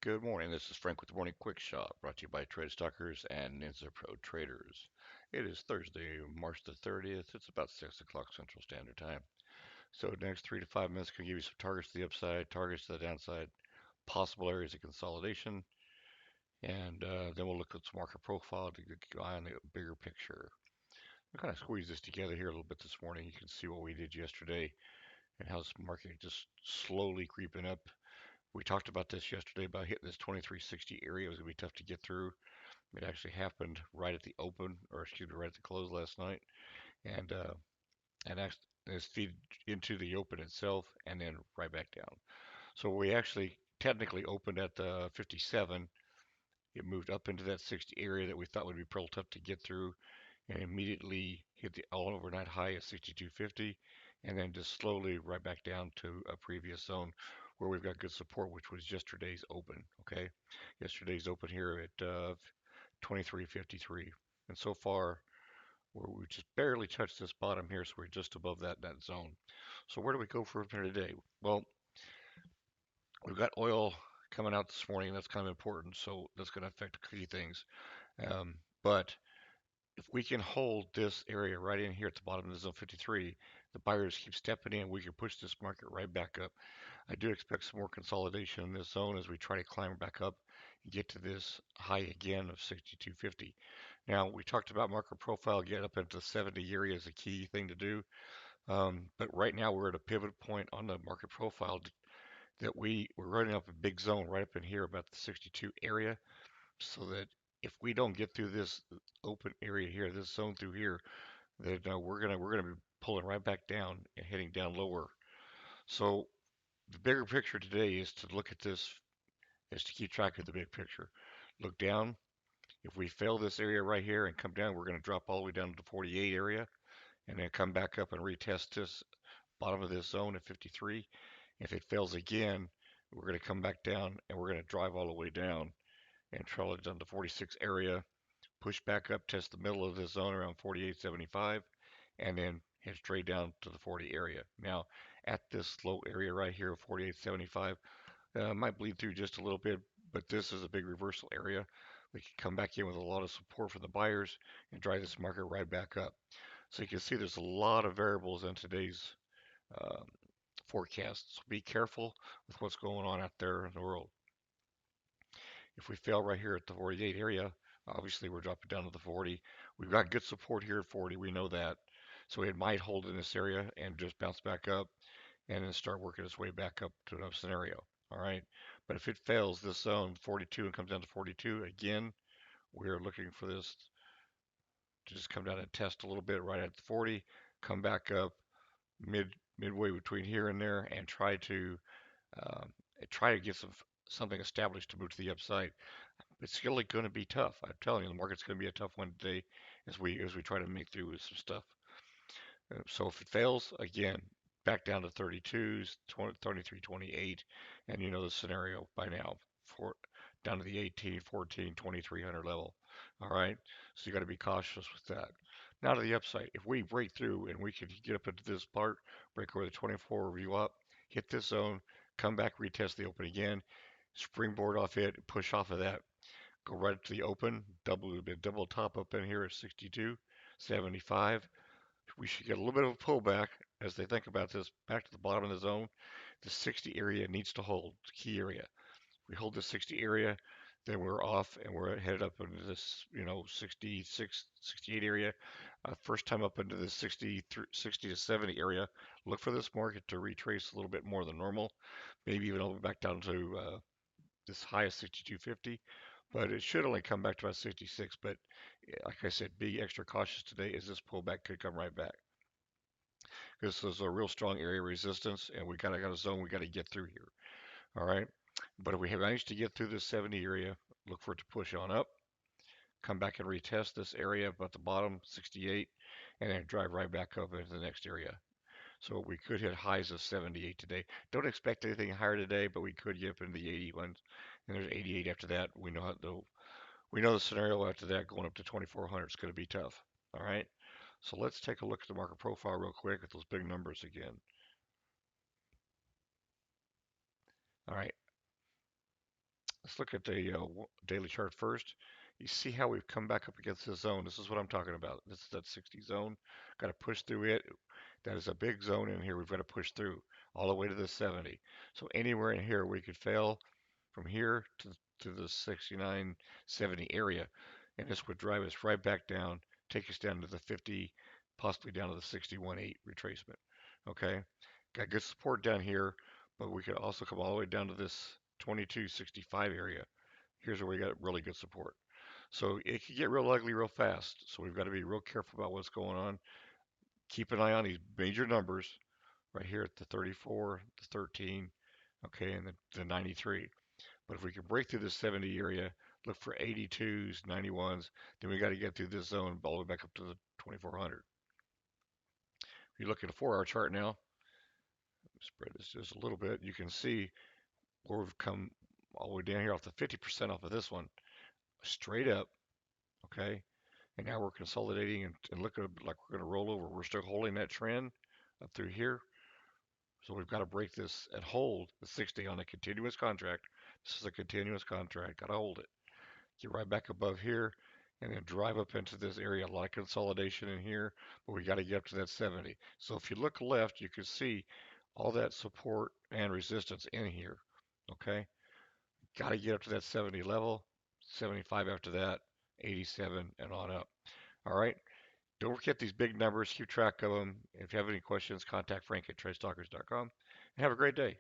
Good morning. This is Frank with the Morning Quick Shot, brought to you by Trade Stockers and Ninja Pro Traders. It is Thursday, March the 30th. It's about 6 o'clock Central Standard Time. So, the next 3 to 5 minutes can give you some targets to the upside, targets to the downside, possible areas of consolidation, and then we'll look at some market profile to get an eye on the bigger picture. We'll kind of squeeze this together here a little bit this morning. You can see what we did yesterday and how this market just slowly creeping up. We talked about this yesterday about hitting this 2360 area. It was going to be tough to get through. It actually happened right at the open, or excuse me, right at the close last night, and actually it's feed into the open itself and then right back down. So we actually technically opened at the 57. It moved up into that 60 area that we thought would be pretty tough to get through, and immediately hit the all overnight high at 62.50, and then just slowly right back down to a previous zone where we've got good support, which was yesterday's open. Okay, yesterday's open here at 23.53, and so far we just barely touched this bottom here, so we're just above that zone. So where do we go from here today? Well, we've got oil coming out this morning. That's kind of important, so that's going to affect a few things. But if we can hold this area right in here at the bottom of the zone 53, the buyers keep stepping in, we can push this market right back up. I do expect some more consolidation in this zone as we try to climb back up and get to this high again of 62.50. Now, we talked about market profile, get up into the 70 area is a key thing to do. But right now we're at a pivot point on the market profile that we're running up a big zone right up in here about the 62 area, so that if we don't get through this open area here, this zone through here, then we're gonna be pulling right back down and heading down lower. So the bigger picture today is to look at this, is to keep track of the big picture. Look down. If we fail this area right here and come down, we're going to drop all the way down to the 48 area and then come back up and retest this bottom of this zone at 53. If it fails again, we're going to come back down and we're going to drive all the way down and trail it down to 46 area, push back up, test the middle of this zone around 48.75, and then head straight down to the 40 area. Now, at this low area right here of 48.75, might bleed through just a little bit, but this is a big reversal area. We can come back in with a lot of support from the buyers and drive this market right back up. So you can see there's a lot of variables in today's um, forecast. So be careful with what's going on out there in the world. If we fail right here at the 48 area, obviously we're dropping down to the 40. We've got good support here at 40. We know that. So it might hold in this area and just bounce back up and then start working its way back up to another scenario. All right. But if it fails this zone 42 and comes down to 42 again, we're looking for this to just come down and test a little bit right at the 40, come back up midway between here and there, and um, try to get something established to move to the upside. It's really going to be tough. I'm telling you, the market's going to be a tough one today as we try to make through with some stuff. So if it fails, again, back down to 32s, 20, 33, 28, and you know the scenario by now, for down to the 18, 14, 2300 level. All right, so you got to be cautious with that. Now to the upside, if we break through and we can get up into this part, break over the 24 review up, hit this zone, come back, retest the open again, springboard off it, push off of that, go right to the open, double top up in here at 62.75. We should get a little bit of a pullback as they think about this back to the bottom of the zone. The 60 area needs to hold, key area. If we hold the 60 area, then we're off and we're headed up into this, 66, 68 area. First time up into the 60 to 70 area. Look for this market to retrace a little bit more than normal, maybe even all the way back down to this high of 62.50. But it should only come back to about 66. But like I said, be extra cautious today as this pullback could come right back. This is a real strong area of resistance, and we kind of got a zone we got to get through here. All right. But if we have managed to get through this 70 area, look for it to push on up, come back and retest this area about the bottom, 68, and then drive right back up into the next area. So we could hit highs of 78 today. Don't expect anything higher today, but we could get up into the 81s, and there's 88 after that. We know the scenario after that going up to 2400 is going to be tough. All right. So let's take a look at the market profile real quick at those big numbers again. All right. Let's look at the daily chart first. You see how we've come back up against this zone. This is what I'm talking about. This is that 60 zone. Got to push through it. That is a big zone in here we've got to push through all the way to the 70. So anywhere in here we could fail from here to the 69, 70 area, and this would drive us right back down, take us down to the 50, possibly down to the 61.8 retracement. Okay, got good support down here, but we could also come all the way down to this 22.65 area. Here's where we got really good support. So it could get real ugly real fast. So we've got to be real careful about what's going on. Keep an eye on these major numbers right here at the 34, the 13, okay, and the 93. But if we can break through the 70 area, look for 82s, 91s, then we got to get through this zone all the way back up to the 2400. If you look at a 4-hour chart now, spread this just a little bit, you can see where we've come all the way down here off the 50% off of this one, straight up, okay? And now we're consolidating and looking like we're going to roll over. We're still holding that trend up through here. So we've got to break this and hold the 60 on a continuous contract. This is a continuous contract. Got to hold it. Get right back above here and then drive up into this area. A lot of consolidation in here, but we got to get up to that 70. So if you look left, you can see all that support and resistance in here. Okay. Got to get up to that 70 level, 75 after that, 87 and on up. All right. Don't forget these big numbers. Keep track of them. If you have any questions, contact Frank at tradestalkers.com. And have a great day.